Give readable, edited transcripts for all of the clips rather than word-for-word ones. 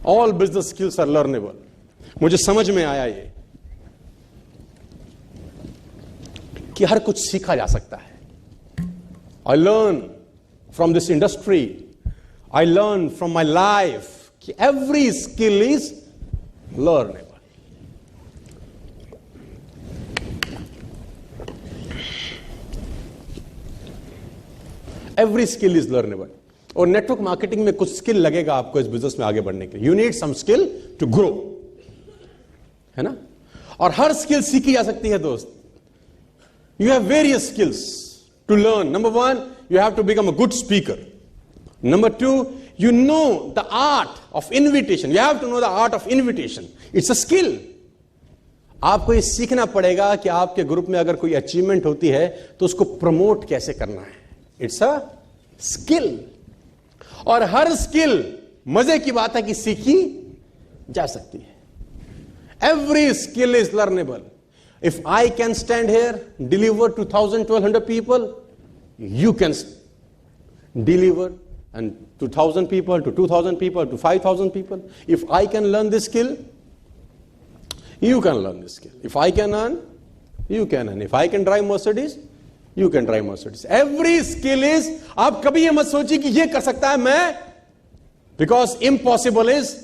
All business skills are learnable. मुझे समझ में आया ये कि हर कुछ सीखा जा सकता है। I learn from this industry, I learn from my life कि every skill is learnable. Every skill is learnable. और नेटवर्क मार्केटिंग में कुछ स्किल लगेगा आपको इस बिजनेस में आगे बढ़ने के लिए। You need some skill to grow, है ना। और हर स्किल सीखी जा सकती है दोस्त। You have various skills to learn. Number 1, you have to become a good speaker. Number 2, you know the art of invitation. You have to know the art of invitation. It's a skill. आपको ये सीखना पड़ेगा कि आपके group में अगर कोई achievement होती है तो उसको प्रमोट कैसे करना है। It's a skill. और हर स्किल, मजे की बात है कि सीखी जा सकती है। Every skill is learnable. If I can stand here, deliver to 1200 people, you can deliver and to 1,000 people, to 2,000 people, to 5,000 people. If I can learn this skill, you can learn this skill. If I can earn, you can earn. If I can drive Mercedes, you can drive Mercedes. Every skill is, आप कभी ये मत सोचिए कि ये कर सकता है मैं, because impossible is,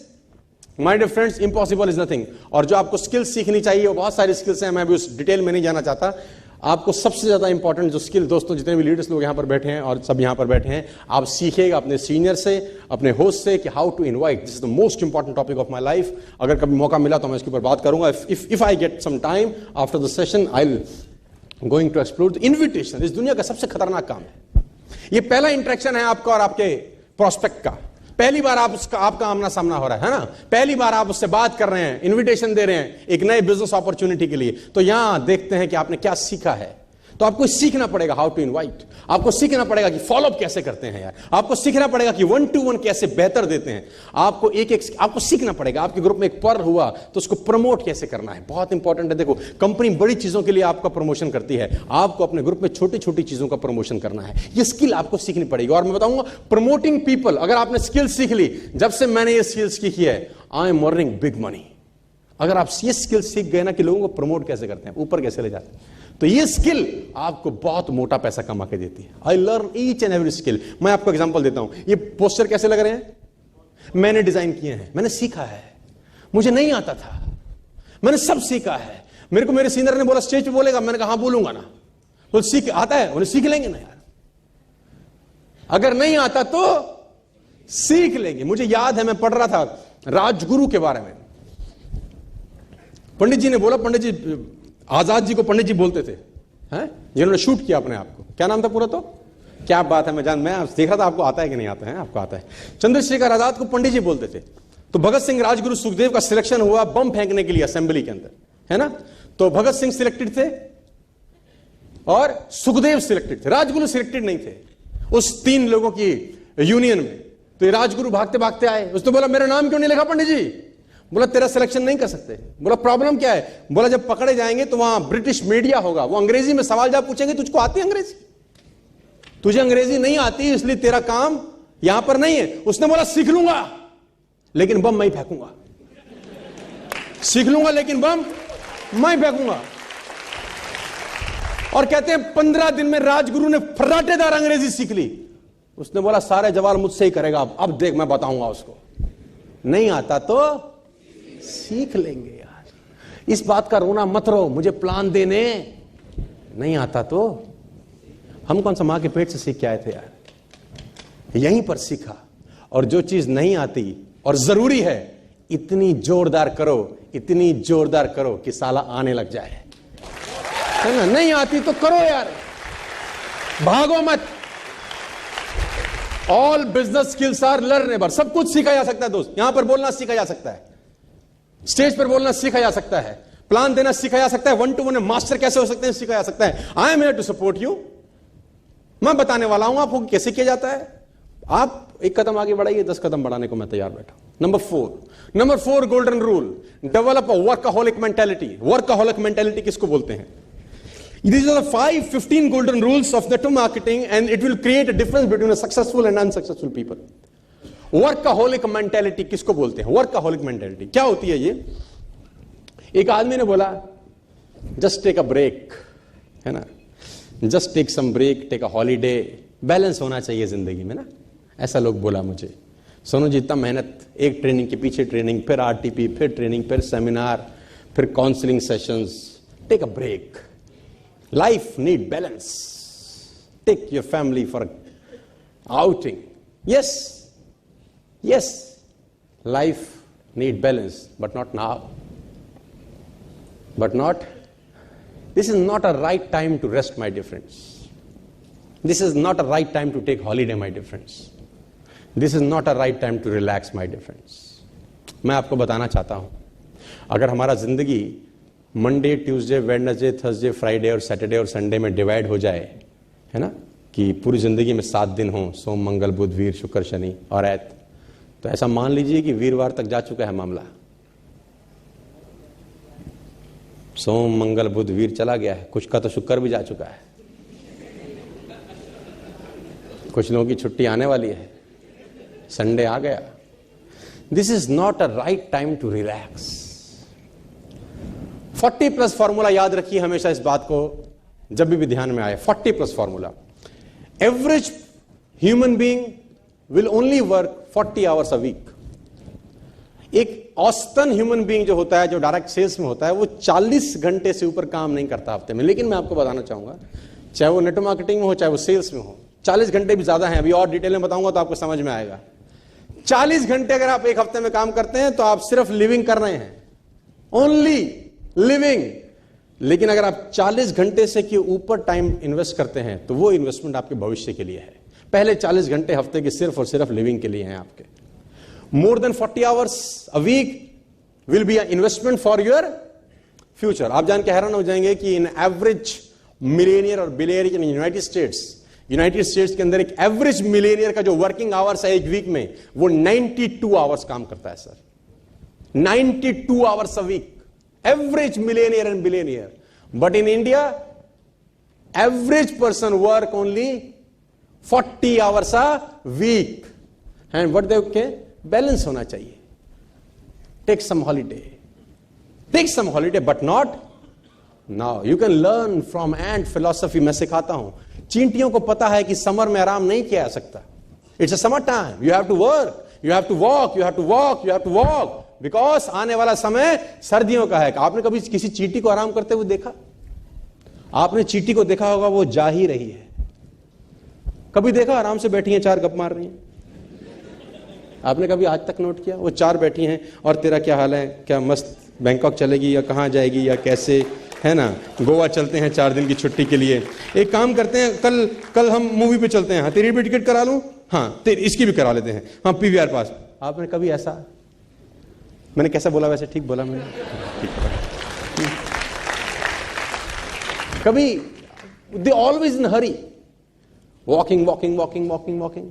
my dear friends, impossible is nothing. और जो आपको skills सीखनी चाहिए वो बहुत सारी skills हैं, मैं भी उस डिटेल में नहीं जाना चाहता। आपको सबसे ज्यादा इंपॉर्टेंट जो स्किल, दोस्तों जितने भी लीडर्स लोग यहां पर बैठे हैं और सब यहां पर बैठे हैं, आप सीखिएगा अपने सीनियर से, अपने होस्ट से कि how to invite. This is the most important topic of my life. अगर कभी मौका मिला तो मैं इसके ऊपर बात करूंगा। If I get some time after the session, I will going to explore the invitation. इस दुनिया का सबसे खतरनाक काम है। ये पहला इंटरेक्शन है आपका और आपके प्रोस्पेक्ट का। पहली बार आपका आमना सामना हो रहा है ना। पहली बार आप उससे बात कर रहे हैं, इन्विटेशन दे रहे हैं एक नए बिजनेस अपॉर्चुनिटी के लिए। तो यहां देखते हैं कि आपने क्या सीखा है। तो आपको सीखना पड़ेगा हाउ टू इनवाइट। आपको सीखना पड़ेगा कि फॉलोअप कैसे करते हैं यार। आपको सीखना पड़ेगा कि 1-to-1 कैसे बेहतर देते हैं। आपको आपको सीखना पड़ेगा। आपके ग्रुप में एक पर्ल हुआ तो उसको प्रमोट कैसे करना है, बहुत इंपॉर्टेंट है। देखो, कंपनी बड़ी चीजों के लिए आपका प्रमोशन करती है, आपको अपने ग्रुप में छोटी छोटी चीजों का प्रमोशन करना है। ये स्किल आपको सीखनी पड़ेगी। और मैं बताऊंगा, प्रमोटिंग पीपल, अगर आपने स्किल सीख ली, जब से मैंने ये स्किल सीखी है, I am earning big money. अगर आप ये स्किल सीख गए ना कि लोगों को प्रमोट कैसे करते हैं, ऊपर कैसे ले जाते हैं, तो ये स्किल आपको बहुत मोटा पैसा कमा के देती है। I learn each and every skill. मैं आपको एग्जांपल देता हूं। ये पोस्टर कैसे लग रहे हैं, मैंने डिजाइन किए हैं, मैंने सीखा है। मुझे नहीं आता था, मैंने सब सीखा है। मेरे को मेरे सीनियर ने बोला स्टेज पे बोलेगा, मैंने कहा हाँ बोलूंगा ना। बोल सीख आता है, उन्हें सीख लेंगे ना यार। अगर नहीं आता तो सीख लेंगे। मुझे याद है, मैं पढ़ रहा था राजगुरु के बारे में। पंडित जी ने बोला, पंडित जी आजाद जी को पंडित जी बोलते थे, हैं, जिन्होंने शूट किया अपने आप को। क्या नाम था पूरा? तो क्या बात है, मैं देख रहा था आपको आता है कि नहीं आता है। आपको आता है। चंद्रशेखर आजाद को पंडित जी बोलते थे। तो भगत सिंह, राजगुरु, सुखदेव का सिलेक्शन हुआ बम फेंकने के लिए असेंबली के अंदर, है ना। तो भगत सिंह सिलेक्टेड थे और सुखदेव सिलेक्टेड थे, राजगुरु सिलेक्टेड नहीं थे उस 3 लोगों की यूनियन में। तो ये राजगुरु भागते भागते आए, उसने बोला मेरा नाम क्यों नहीं लिखा पंडित जी? बोला तेरा सिलेक्शन नहीं कर सकते। बोला प्रॉब्लम क्या है? बोला जब पकड़े जाएंगे तो वहां ब्रिटिश मीडिया होगा, वो अंग्रेजी में सवाल जवाब पूछेंगे, तुझको आती है अंग्रेजी? तुझे अंग्रेजी नहीं आती, इसलिए तेरा काम यहां पर नहीं है। उसने बोला सीख लूंगा लेकिन बम मैं ही फेंकूंगा, सीख लूंगा लेकिन बम मैं फेंकूंगा। और कहते हैं 15 दिन में राजगुरु ने फर्राटेदार अंग्रेजी सीख ली। उसने बोला सारे जवाब मुझसे ही करेगा, अब देख मैं बताऊंगा उसको। नहीं आता तो सीख लेंगे यार। इस बात का रोना मत रो, मुझे प्लान देने नहीं आता तो। हम कौन सा मां के पेट से सीख के आए थे यार? यहीं पर सीखा। और जो चीज नहीं आती और जरूरी है, इतनी जोरदार करो, इतनी जोरदार करो कि साला आने लग जाए, है ना। नहीं आती तो करो यार, भागो मत। All business skills are learnable. सब कुछ सीखा जा सकता है दोस्त। यहां पर बोलना सीखा जा सकता है, स्टेज पर बोलना सीखा जा सकता है, प्लान देना सीखा जा सकता है, 1-to-1 मास्टर कैसे हो सकते हैं सीखा जा सकता है। I am here to support you. मैं बताने वाला हूं आपको कैसे किया जाता है। आप एक कदम आगे बढ़ाइए, 10 कदम बढ़ाने को मैं तैयार बैठा। Number 4 golden rule, develop a workaholic mentality. Workaholic mentality किसको बोलते हैं? These are the 15 golden rules of network marketing and it will create a difference between a successful and unsuccessful people. Workaholic mentality किसको बोलते हैं? Workaholic mentality क्या होती है? ये एक आदमी ने बोला जस्ट टेक अ ब्रेक, है ना, just take some break, take a holiday, balance होना चाहिए जिंदगी में ना, ऐसा लोग बोला मुझे। सोनू जी इतना मेहनत, एक ट्रेनिंग के पीछे ट्रेनिंग, फिर आरटीपी, फिर ट्रेनिंग, फिर सेमिनार, फिर counselling sessions, take a break, life need balance, take your family for outing. Yes, yes, life need balance, but not now. But not, this is not a right time to rest, my dear friends. This is not a right time to take holiday, my dear friends. This is not a right time to relax, my dear friends. मैं आपको बताना चाहता हूं, अगर हमारा जिंदगी Monday, Tuesday, Wednesday, Thursday, Friday और Saturday और संडे में डिवाइड हो जाए, है ना, कि पूरी जिंदगी में 7 दिन हो, सोम, मंगल, बुध, वीर, शुक्र, शनि और ऐत, तो ऐसा मान लीजिए कि वीरवार तक जा चुका है मामला। सोम, मंगल, बुध, वीर चला गया है, कुछ का तो शुक्र भी जा चुका है, कुछ लोगों की छुट्टी आने वाली है, संडे आ गया। This is not a right time to relax. 40+ formula याद रखिए हमेशा इस बात को, जब भी ध्यान में आए। 40+ formula. Average human being will only work 40 hours a week. एक औसतन ह्यूमन बीइंग जो होता है, जो डायरेक्ट सेल्स में होता है, वो 40 घंटे से ऊपर काम नहीं करता हफ्ते में। लेकिन मैं आपको बताना चाहूंगा, चाहे वो नेटवर्क मार्केटिंग में हो, चाहे वो सेल्स में हो, 40 घंटे भी ज्यादा है। अभी और डिटेल में बताऊंगा तो आपको समझ में आएगा। 40 घंटे अगर आप एक हफ्ते में काम करते हैं तो आप सिर्फ लिविंग कर रहे हैं, ओनली लिविंग। लेकिन अगर आप 40 घंटे से के ऊपर टाइम इन्वेस्ट करते हैं तो वो इन्वेस्टमेंट आपके भविष्य के लिए है। पहले 40 घंटे हफ्ते के सिर्फ और सिर्फ लिविंग के लिए हैं आपके। More than 40 hours a week will be a investment for your future. आप जान के हैरान हो जाएंगे कि इन एवरेज मिलेनियर और बिलियनियर इन यूनाइटेड स्टेट्स के अंदर एक एवरेज मिलेनियर का जो वर्किंग आवर्स है एक वीक में, वो 92 आवर्स काम करता है sir. 92 hours a week, average millionaire and billionaire. But in India, average person work only 40 hours a week. And what they okay? Balance होना चाहिए. Take some holiday. Take some holiday, but not now. You can learn from ant philosophy. मैं सिखाता हूं। चींटियों को पता है कि समर में आराम नहीं किया जा सकता। It's a summer time. You have to work. You have to walk. You have to walk. You have to walk. Because आने वाला समय सर्दियों का है। आपने कभी किसी चींटी को आराम करते हुए देखा? आपने चींटी को देखा होगा, वो जा ही रही है। कभी देखा आराम से बैठी हैं, 4 गप मार रही हैं? आपने कभी आज तक नोट किया? वो 4 बैठी हैं और तेरा क्या हाल है, क्या मस्त बैंकॉक चलेगी या कहां जाएगी या कैसे, है ना, गोवा चलते हैं 4 दिन की छुट्टी के लिए। एक काम करते हैं, कल हम मूवी पे चलते हैं। हाँ, तेरी भी टिकट करा लूं? हाँ, इसकी भी करा लेते हैं। हाँ, पीवीआर पास। आपने कभी ऐसा, मैंने कैसा बोला वैसे ठीक बोला मैंने? कभी they always in hurry, walking walking walking walking walking,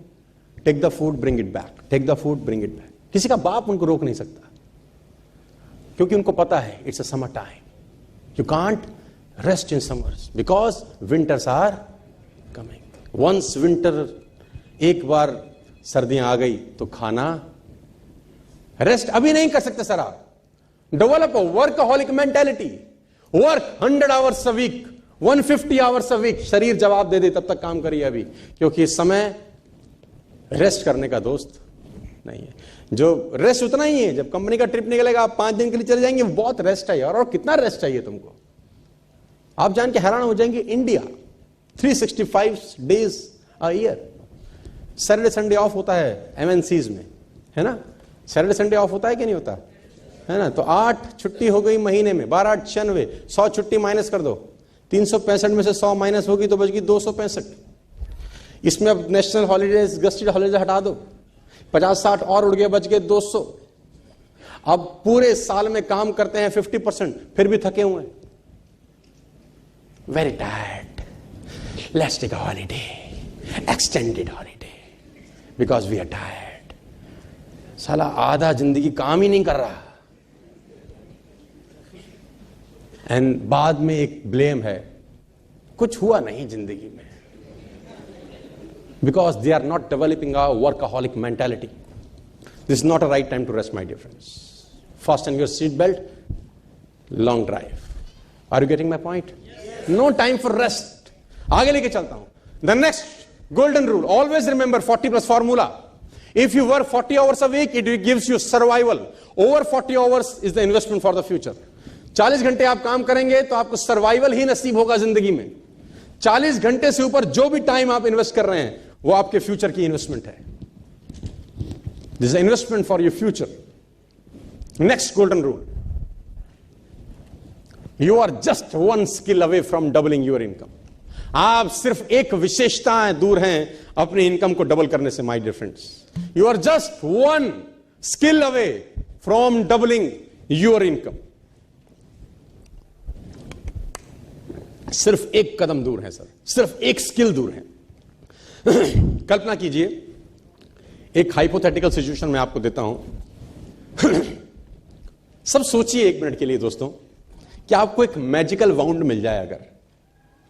take the food bring it back, take the food bring it back. किसी का बाप उनको रोक नहीं सकता, क्योंकि उनको पता है it's a summer time. You can't rest in summers because winters are coming. Once winter, एक बार सर्दियां आ गई तो खाना, रेस्ट अभी नहीं कर सकते सर आप। Develop workaholic mentality, work 100 hours a week, 150 hours a week. शरीर जवाब दे दे तब तक काम करिए अभी, क्योंकि इस समय रेस्ट करने का दोस्त नहीं है। जो रेस्ट उतना ही है, जब कंपनी का ट्रिप निकलेगा आप 5 दिन के लिए चले जाएंगे, बहुत रेस्ट है यार। और कितना रेस्ट चाहिए तुमको, आप जान के हैरान हो जाएंगे। India 365 days a year, Saturday Sunday off होता है एमएनसीज में, है ना। सैटरडे संडे ऑफ होता है कि नहीं होता, है ना। तो 8 छुट्टी हो गई महीने में, 12 8 96, 100 छुट्टी माइनस कर दो। 365 में से 100 माइनस होगी तो बच गई 265। इसमें अब नेशनल हॉलीडेज, गस्टेड हॉलीडेज हटा दो, 50-60 और उड़ गए, बच गए 200। अब पूरे साल में काम करते हैं 50%, फिर भी थके हुए, very tired, let's take a holiday, extended holiday, because we are tired. साला आधा जिंदगी काम ही नहीं कर रहा, एंड बाद में एक ब्लेम है, कुछ हुआ नहीं जिंदगी में, because they are not developing a workaholic mentality. This is not a right time to rest, my dear friends. Fasten your seat belt. Long drive. Are you getting my point? Yes. No time for rest. आगे लेके चलता हूं. The next golden rule. Always remember 40 plus formula. If you work 40 hours a week, it gives you survival. Over 40 hours is the investment for the future. 40 घंटे आप काम करेंगे तो आपको सर्वाइवल ही नसीब होगा जिंदगी में. 40 घंटे से ऊपर जो भी टाइम आप इन्वेस्ट कर रहे हैं वो आपके फ्यूचर की इन्वेस्टमेंट है. This is an investment for your future. Next golden rule. You are just one skill away from doubling your income. आप सिर्फ एक विशेषता दूर हैं अपनी इनकम को डबल करने से, my dear friends. You are just one skill away from doubling your income. सिर्फ एक कदम दूर है सर, सिर्फ एक स्किल दूर है. कल्पना कीजिए, एक हाइपोथेटिकल सिचुएशन में आपको देता हूं. सब सोचिए एक मिनट के लिए दोस्तों कि आपको एक मैजिकल वाउंड मिल जाए अगर,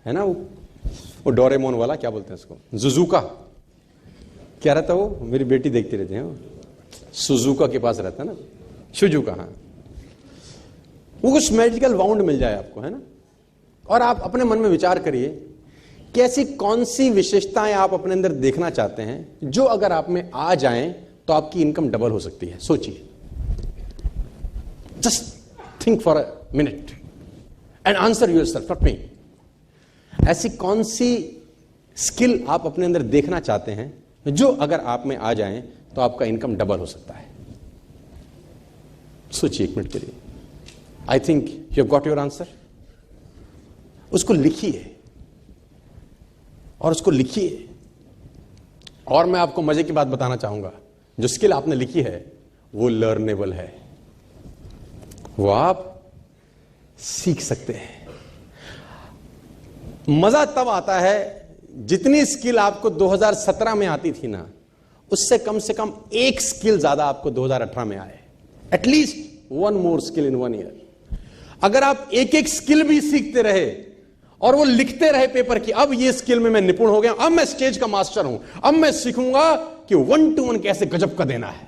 है ना, वो डोरेमोन वाला, क्या बोलते हैं उसको, जुजुका, क्या रहता वो, मेरी बेटी देखती रहती है, सुजुका के पास रहता है ना, शुजुका, हाँ, वो कुछ मैजिकल वाउंड मिल जाए आपको, है ना, और आप अपने मन में विचार करिए कि ऐसी कौन सी विशेषताएं आप अपने अंदर देखना चाहते हैं जो अगर आप में आ जाएं तो आपकी इनकम डबल हो सकती है. सोचिए, just think for a minute and answer yourself, not me. ऐसी कौन सी स्किल आप अपने अंदर देखना चाहते हैं जो अगर आप में आ जाएं तो आपका इनकम डबल हो सकता है. सोचिए एक मिनट के लिए. I think you have got your answer. उसको लिखिए और उसको लिखिए. और मैं आपको मजे की बात बताना चाहूंगा, जो स्किल आपने लिखी है वो लर्नेबल है, वो आप सीख सकते हैं. मजा तब आता है जितनी स्किल आपको 2017 में आती थी ना, उससे कम से कम एक स्किल ज्यादा आपको 2018 में आए. At least one more skill in 1 year. अगर आप एक एक स्किल भी सीखते रहे और वो लिखते रहे पेपर की, अब ये स्किल में मैं निपुण हो गया, अब मैं स्टेज का मास्टर हूं, अब मैं सीखूंगा कि 1 to 1 कैसे गजब का देना है,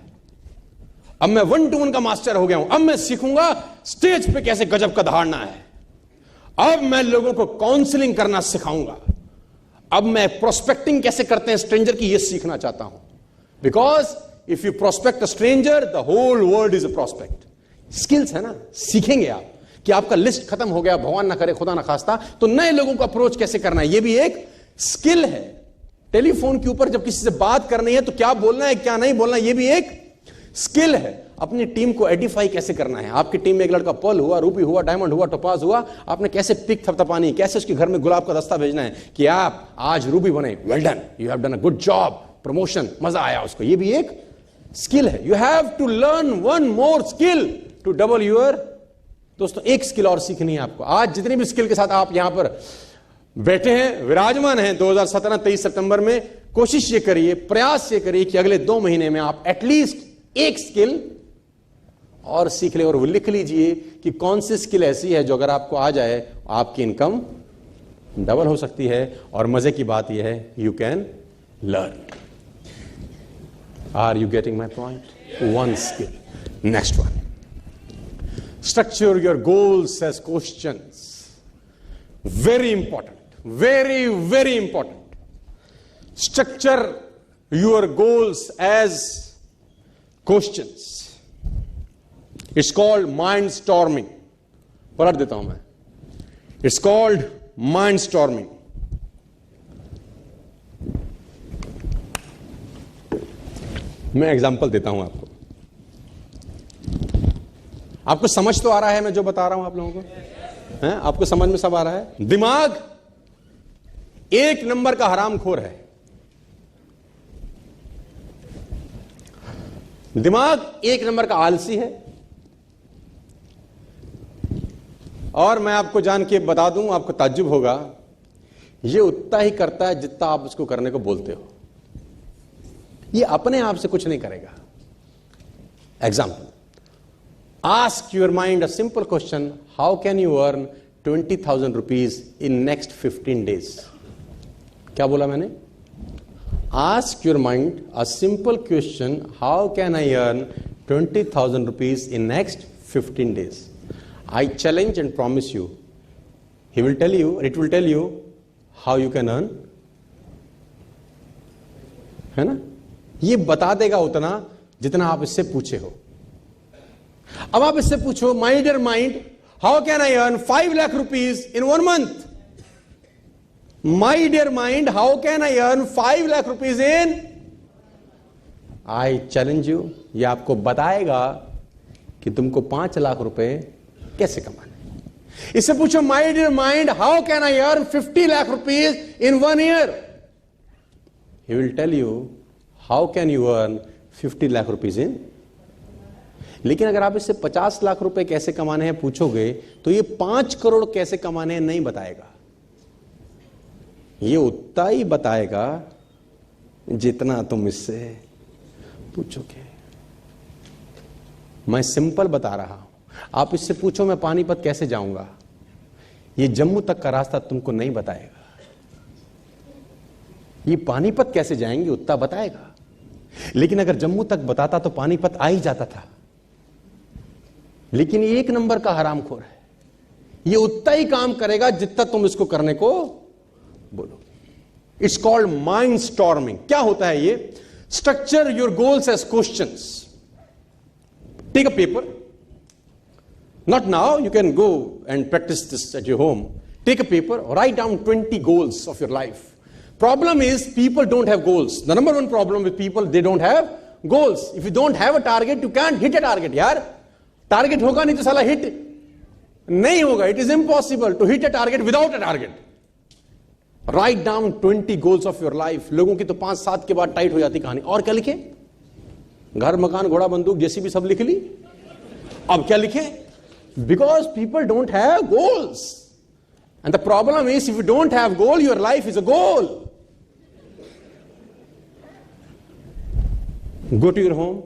अब मैं 1 to 1 का मास्टर हो गया हूं, अब मैं सीखूंगा स्टेज पे कैसे गजब का दहाड़ना है, अब मैं लोगों को काउंसलिंग करना सिखाऊंगा, अब मैं प्रोस्पेक्टिंग कैसे करते हैं स्ट्रेंजर की, ये सीखना चाहता हूं. Because if you prospect a stranger, the whole world is a prospect. Skills है ना, सीखेंगे आप कि आपका लिस्ट खत्म हो गया, भगवान ना करे, खुदा ना खास्ता, तो नए लोगों को अप्रोच कैसे करना है, ये भी एक स्किल है. टेलीफोन के ऊपर जब किसी से बात करनी है तो क्या बोलना है क्या नहीं बोलना है, ये भी एक स्किल है. अपनी टीम को एडिफाई कैसे करना है. आपकी टीम में एक लड़का पर्ल हुआ, रूबी हुआ, डायमंड हुआ, टोपाज हुआ, आपने कैसे पिक थपथपानी, कैसे उसके घर में गुलाब का दस्ता भेजना है कि आप आज रूबी बने, well done, you have done a good job, promotion, मजा आया उसको, ये भी एक स्किल है. You have to learn one more skill to double your. दोस्तों एक स्किल और सीखनी है आपको. आज जितनी भी स्किल के साथ आप यहां पर बैठे हैं, विराजमान हैं 2017-23 सितंबर में, कोशिश ये करिए, प्रयास ये करिए कि अगले 2 महीने में आप एटलीस्ट एक स्किल और सीख ले, और वो लिख लीजिए कि कौन सी स्किल ऐसी है जो अगर आपको आ जाए आपकी इनकम डबल हो सकती है. और मजे की बात यह है, you can learn. Are you getting my point? One skill. Next one. Structure your goals as questions. Very important. Very, very important. Structure your goals as questions. It's called mind storming. पलट देता हूं मैं. It's called mind storming. मैं example देता हूं आपको. आपको समझ तो आ रहा है मैं जो बता रहा हूं आप लोगों को, हैं? आपको समझ में सब आ रहा है. दिमाग एक नंबर का हरामखोर है. दिमाग एक नंबर का आलसी है. और मैं आपको जान के बता दूं, आपको ताज्जुब होगा, ये उतना ही करता है जितना आप उसको करने को बोलते हो. ये अपने आप से कुछ नहीं करेगा. Example. Ask your mind a simple question. How can you earn 20,000 rupees in next 15 days? क्या बोला मैंने? Ask your mind a simple question: how can I earn 20,000 rupees in next 15 days? I challenge and promise you, he will tell you, it will tell you how you can earn, है ना? ये बता देगा उतना जितना आप इससे पूछे हो. अब आप इससे पूछो, my dear mind, how can I earn 5 lakh rupees in 1 month? My dear mind, how can I earn 5 lakh rupees in? I challenge you, ये आपको बताएगा कि तुमको 5 लाख रुपए कैसे कमाने. इससे पूछो, my dear mind, how can I earn 50 lakh rupees in 1 year? He will tell you how can you earn 50 lakh rupees in. लेकिन अगर आप इससे 50 लाख रुपए कैसे कमाने हैं पूछोगे तो ये 5 करोड़ कैसे कमाने हैं नहीं बताएगा. ये उतना ही बताएगा जितना तुम इससे पूछोगे. मैं सिंपल बता रहा हूं. आप इससे पूछो मैं पानीपत कैसे जाऊंगा, ये जम्मू तक का रास्ता तुमको नहीं बताएगा. ये पानीपत कैसे जाएंगे उतना बताएगा. लेकिन अगर जम्मू तक बताता तो पानीपत आ ही जाता था. लेकिन ये 1 नंबर का हरामखोर है. ये उतना ही काम करेगा जितना तुम इसको करने को बोलो. It's called mind storming. क्या होता है ये? Structure your goals as questions. Take a paper. Not now, you can go and practise this at your home. Take a paper, write down 20 goals of your life. Problem is people don't have goals. The number one problem with people, they don't have goals. If you don't have a target, you can't hit a target. यार target होगा नहीं तो साला hit नहीं होगा. It is impossible to hit a target without a target. Write down 20 goals of your life. लोगों की तो 5-7 के बाद टाइट हो जाती कहानी. और क्या लिखे? घर, मकान, घोड़ा, बंदूक, जैसी भी सब लिख ली. अब क्या लिखे? Because people don't have goals. And the problem is if you don't have goal, your life is a goal. Go to your home,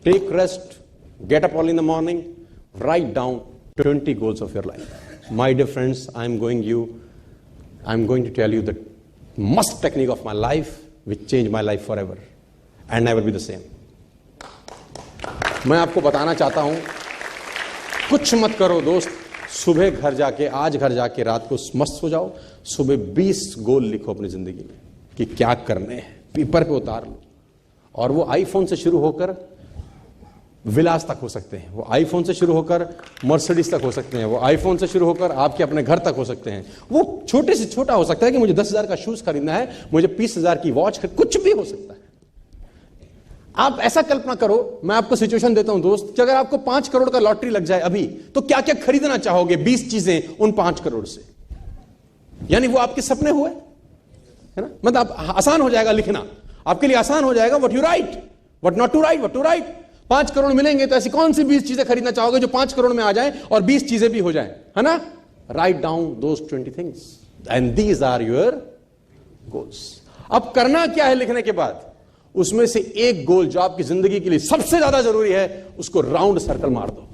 take rest, get up early in the morning, write down 20 goals of your life. My dear friends, I'm going to tell you the must technique of my life which changed my life forever and never be the same. मैं आपको बताना चाहता हूं, कुछ मत करो दोस्त. सुबह आज घर जाके रात को मस्त हो जाओ. सुबह 20 गोल लिखो अपनी जिंदगी में कि क्या करने हैं. पेपर पे उतार लो. और वो आईफोन से शुरू होकर विलास तक हो सकते हैं. वो आईफोन से शुरू होकर मर्सिडीज तक हो सकते हैं. वो आईफोन से शुरू होकर आपके अपने घर तक हो सकते हैं. वो छोटे से छोटा हो सकता है कि मुझे 10,000 का शूज खरीदना है, मुझे 20,000 की वॉच, कुछ भी हो सकता है. आप ऐसा कल्पना करो, मैं आपको सिचुएशन देता हूं दोस्त, कि अगर आपको 5 करोड़ का लॉटरी लग जाए अभी, तो क्या क्या खरीदना चाहोगे? 20 चीजें उन 5 करोड़ से. यानी वो आपके सपने हुए, है ना? मतलब आसान हो जाएगा लिखना. आपके लिए आसान हो जाएगा. What you write, what not to write, what to write. 5 crore मिलेंगे तो ऐसी कौन सी 20 चीजें खरीदना चाहोगे जो 5 करोड़ में आ जाए और 20 चीजें भी हो जाए, है ना? Write down those 20 things and these are your goals. अब करना क्या है लिखने के बाद? उसमें से एक गोल जो आपकी जिंदगी के लिए सबसे ज्यादा जरूरी है, उसको राउंड सर्कल मार दो.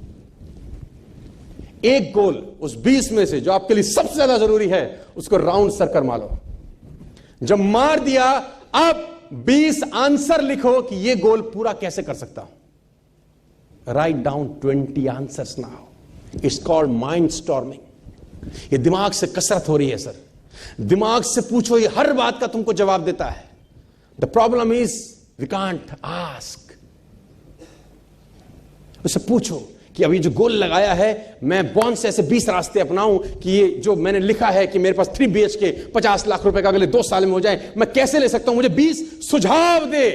एक गोल उस 20 में से जो आपके लिए सबसे ज्यादा जरूरी है, उसको राउंड सर्कल मारो. जब मार दिया, अब 20 आंसर लिखो कि ये गोल पूरा कैसे कर सकता हूं. Right down 20 answers now. It's called mind storming. ये दिमाग से कसरत हो रही है सर. दिमाग से पूछो, ये हर बात का तुमको जवाब देता है. The problem is we can't ask. उससे पूछो कि अभी जो गोल लगाया है, मैं कौन से ऐसे 20 रास्ते अपनाऊं कि ये जो मैंने लिखा है कि मेरे पास 3 BHK 50 लाख रुपए का अगले 2 साल में हो जाए, मैं कैसे ले सकता हूं? मुझे 20 सुझाव दे.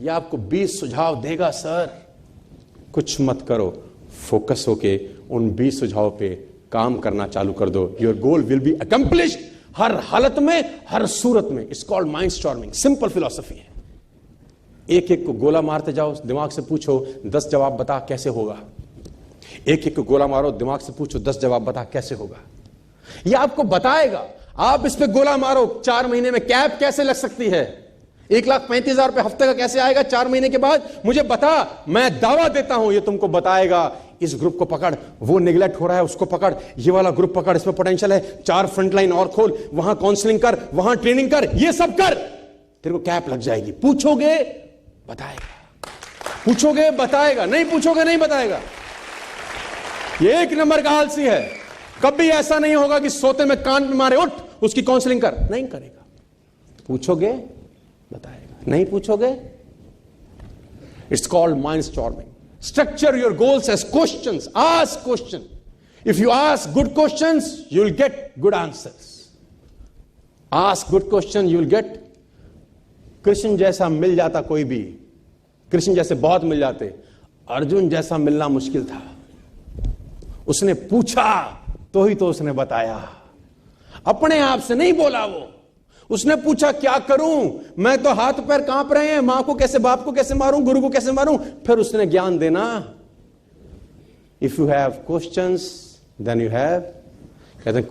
ये आपको 20 सुझाव देगा सर. कुछ मत करो, फोकस होके उन 20 सुझावों पे काम करना चालू कर दो. Your goal will be accomplished. हर हालत में, हर सूरत में. It's called mind storming. Simple philosophy है. एक एक को गोला मारते जाओ. दिमाग से पूछो 10 जवाब बता कैसे होगा. एक एक को गोला मारो, दिमाग से पूछो 10 जवाब बता कैसे होगा. यह आपको बताएगा. आप इस पे गोला मारो, 4 महीने में कैब कैसे लग सकती है, 1,35,000 रुपए हफ्ते का कैसे आएगा 4 महीने के बाद, मुझे बता. मैं दावा देता हूं ये तुमको बताएगा. इस ग्रुप को पकड़, वो निगलेक्ट हो रहा है उसको पकड़, ये वाला ग्रुप पकड़, इसमें पोटेंशियल है, 4 फ्रंटलाइन और खोल, वहां काउंसलिंग कर, वहां ट्रेनिंग कर, ये सब कर. तेरे को कैप लग जाएगी। पूछोगे बताएगा, पूछोगे बताएगा, नहीं पूछोगे नहीं बताएगा। ये एक नंबर का आलसी है। कभी ऐसा नहीं होगा कि सोते में कान पे मारे उठ उसकी काउंसलिंग कर, नहीं करेगा। पूछोगे बताएगा, नहीं पूछोगे। It's called mind storming. Structure your goals as questions, ask question. If you ask good questions you will get good answers. Ask good question you will get. Krishna जैसा मिल जाता कोई भी, कृष्ण जैसे बहुत मिल जाते, अर्जुन जैसा मिलना मुश्किल था। उसने पूछा तो ही तो उसने बताया, अपने आप से नहीं बोला वो। उसने पूछा क्या करूं, मैं तो हाथ पैर कांप रहे हैं, मां को कैसे, बाप को कैसे मारूं, गुरु को कैसे मारूं, फिर उसने ज्ञान देना। If you have questions then you have, कहते हैं